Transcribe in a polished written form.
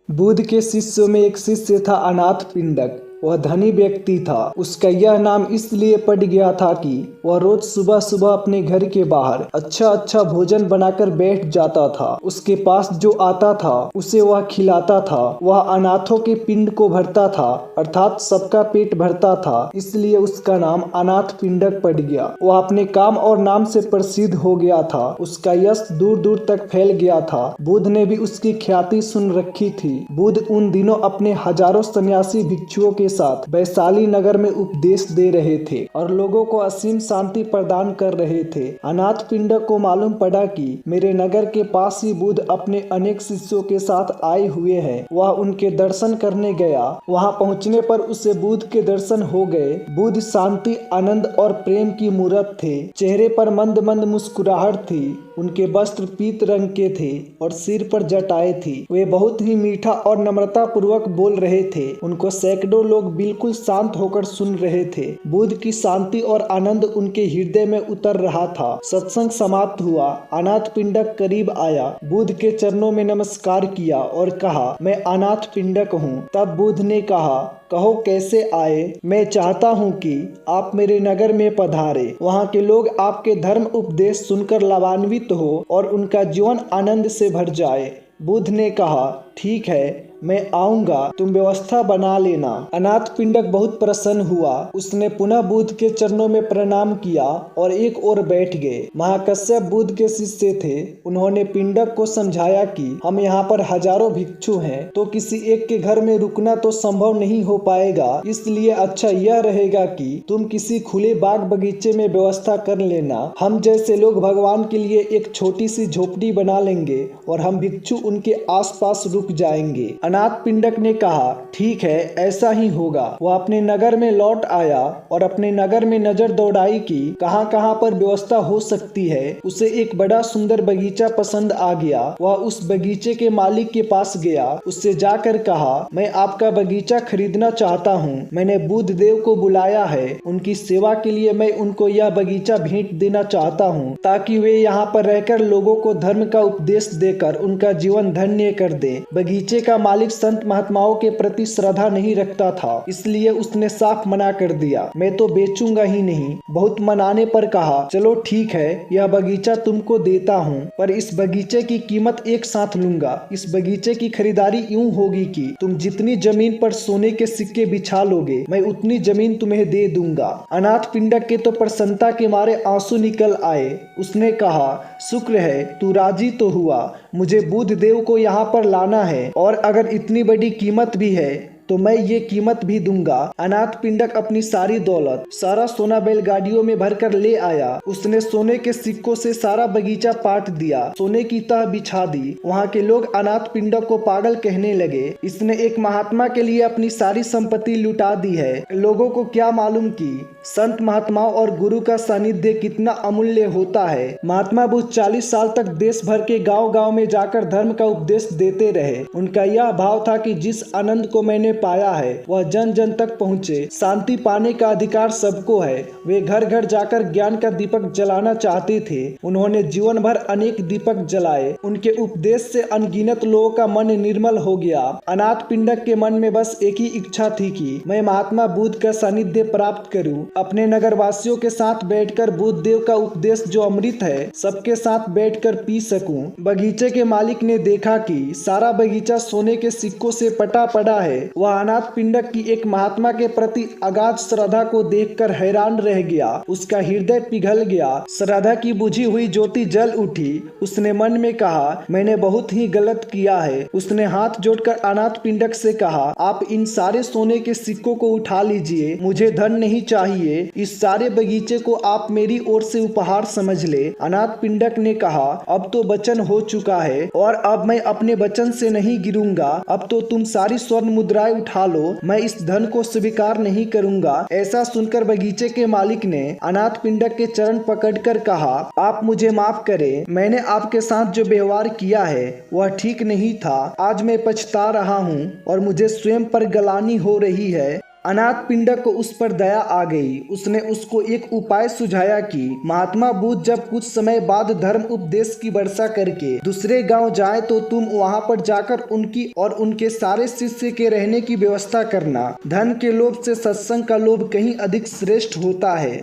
बुद्ध के शिष्यों में एक शिष्य था अनाथ पिंडक। वह धनी व्यक्ति था। उसका यह नाम इसलिए पड़ गया था कि वह रोज सुबह सुबह अपने घर के बाहर अच्छा अच्छा भोजन बनाकर बैठ जाता था। उसके पास जो आता था उसे वह खिलाता था। वह अनाथों के पिंड को भरता था, अर्थात सबका पेट भरता था। इसलिए उसका नाम अनाथ पिंडक पड़ गया। वह अपने काम और नाम से प्रसिद्ध हो गया था। उसका यश दूर दूर तक फैल गया था। बुद्ध ने भी उसकी ख्याति सुन रखी थी। बुद्ध उन दिनों अपने हजारों सन्यासी भिक्षुओं के साथ वैशाली नगर में उपदेश दे रहे थे और लोगों को असीम शांति प्रदान कर रहे थे। अनाथ पिंडक को मालूम पड़ा कि मेरे नगर के पास ही बुद्ध अपने अनेक शिष्यों के साथ आए हुए हैं। वह उनके दर्शन करने गया। वहां पहुंचने पर उसे बुद्ध के दर्शन हो गए। बुद्ध शांति, आनंद और प्रेम की मूर्त थे। चेहरे पर मंद मंद मुस्कुराहट थी। उनके वस्त्र पीत रंग के थे और सिर पर जटाएं थी। वे बहुत ही मीठा और नम्रता पूर्वक बोल रहे थे। उनको सैकड़ों लोग बिल्कुल शांत होकर सुन रहे थे। बुद्ध की शांति और आनंद उनके हृदय में उतर रहा था। सत्संग समाप्त हुआ। अनाथ पिंडक करीब आया, बुद्ध के चरणों में नमस्कार किया और कहा, मैं अनाथ पिंडक हूँ। तब बुद्ध ने कहा, कहो कैसे आए? मैं चाहता हूँ कि आप मेरे नगर में पधारे। वहाँ के लोग आपके धर्म उपदेश सुनकर लाभान्वित हो और उनका जीवन आनंद से भर जाए। बुद्ध ने कहा, ठीक है, मैं आऊंगा, तुम व्यवस्था बना लेना। अनाथ पिंडक बहुत प्रसन्न हुआ। उसने पुनः बुद्ध के चरणों में प्रणाम किया और एक ओर बैठ गए। महाकश्यप बुद्ध के शिष्य थे। उन्होंने पिंडक को समझाया कि हम यहाँ पर हजारों भिक्षु हैं, तो किसी एक के घर में रुकना तो संभव नहीं हो पाएगा। इसलिए अच्छा यह रहेगा कि तुम किसी खुले बाग बगीचे में व्यवस्था कर लेना। हम जैसे लोग भगवान के लिए एक छोटी सी झोपड़ी बना लेंगे और हम भिक्षु उनके आसपास रुक जाएंगे। अनाथ पिंडक ने कहा, ठीक है, ऐसा ही होगा। वह अपने नगर में लौट आया और अपने नगर में नजर दौड़ाई कि कहाँ कहाँ पर व्यवस्था हो सकती है। उसे एक बड़ा सुंदर बगीचा पसंद आ गया। वह उस बगीचे के मालिक के पास गया। उससे जाकर कहा, मैं आपका बगीचा खरीदना चाहता हूँ। मैंने बुद्ध देव को बुलाया है। उनकी सेवा के लिए मैं उनको यह बगीचा भेंट देना चाहता हूँ, ताकि वे यहाँ पर रहकर लोगों को धर्म का उपदेश देकर उनका जीवन धन्य कर दे। बगीचे का मालिक संत महात्माओं के प्रति श्रद्धा नहीं रखता था, इसलिए उसने साफ मना कर दिया, मैं तो बेचूंगा ही नहीं। बहुत मनाने पर कहा, चलो ठीक है, यह बगीचा तुमको देता हूँ, पर इस बगीचे की कीमत एक साथ लूंगा। इस बगीचे की खरीदारी यूं होगी कि तुम जितनी जमीन पर सोने के सिक्के बिछा लोगे, मैं उतनी जमीन तुम्हें दे दूंगा। अनाथ पिंडक के तो प्रसन्नता के मारे आंसू निकल आए। उसने कहा, शुक्र है, तू राजी तो हुआ। मुझे बुद्ध देव को यहाँ पर लाना है और अगर इतनी बड़ी कीमत भी है तो मैं ये कीमत भी दूंगा। अनाथ पिंडक अपनी सारी दौलत, सारा सोना बैलगाड़ियों में भरकर ले आया। उसने सोने के सिक्कों से सारा बगीचा पाट दिया, सोने की तह बिछा दी। वहाँ के लोग अनाथ पिंडक को पागल कहने लगे, इसने एक महात्मा के लिए अपनी सारी संपत्ति लुटा दी है। लोगों को क्या मालूम कि संत महात्माओं और गुरु का सानिध्य कितना अमूल्य होता है। महात्मा बुद्ध 40 साल तक देश भर के गाँव गाँव में जाकर धर्म का उपदेश देते रहे। उनका यह भाव था कि जिस आनंद को मैंने पाया है वह जन जन तक पहुँचे। शांति पाने का अधिकार सबको है। वे घर घर जाकर ज्ञान का दीपक जलाना चाहते थे। उन्होंने जीवन भर अनेक दीपक जलाए। उनके उपदेश से अनगिनत लोगों का मन निर्मल हो गया। अनाथ पिंडक के मन में बस एक ही इच्छा थी कि मैं महात्मा बुद्ध का सानिध्य प्राप्त करूं, अपने नगर वासियों के साथ बैठकर बुद्ध देव का उपदेश जो अमृत है सबके साथ बैठकर पी सकूं। बगीचे के मालिक ने देखा कि सारा बगीचा सोने के सिक्कों से पटा पड़ा है। वह अनाथ पिंडक की एक महात्मा के प्रति अगाध श्रद्धा को देखकर हैरान रह गया। उसका हृदय पिघल गया। श्रद्धा की बुझी हुई ज्योति जल उठी। उसने मन में कहा, मैंने बहुत ही गलत किया है। उसने हाथ जोड़कर अनाथ पिंडक से कहा, आप इन सारे सोने के सिक्कों को उठा लीजिए, मुझे धन नहीं चाहिए। इस सारे बगीचे को आप मेरी ओर से उपहार समझ ले। अनाथ पिंडक ने कहा, अब तो वचन हो चुका है और अब मैं अपने वचन से नहीं गिरूंगा। अब तो तुम सारी स्वर्ण मुद्राएं उठा लो, मैं इस धन को स्वीकार नहीं करूंगा। ऐसा सुनकर बगीचे के मालिक ने अनाथ पिंडक के चरण पकड़कर कहा, आप मुझे माफ करें, मैंने आपके साथ जो व्यवहार किया है वह ठीक नहीं था। आज मैं पछता रहा हूँ और मुझे स्वयं पर गलानी हो रही है। अनाथ पिंडक को उस पर दया आ गई। उसने उसको एक उपाय सुझाया कि महात्मा बुद्ध जब कुछ समय बाद धर्म उपदेश की वर्षा करके दूसरे गांव जाए तो तुम वहां पर जाकर उनकी और उनके सारे शिष्य के रहने की व्यवस्था करना। धन के लोभ से सत्संग का लोभ कहीं अधिक श्रेष्ठ होता है।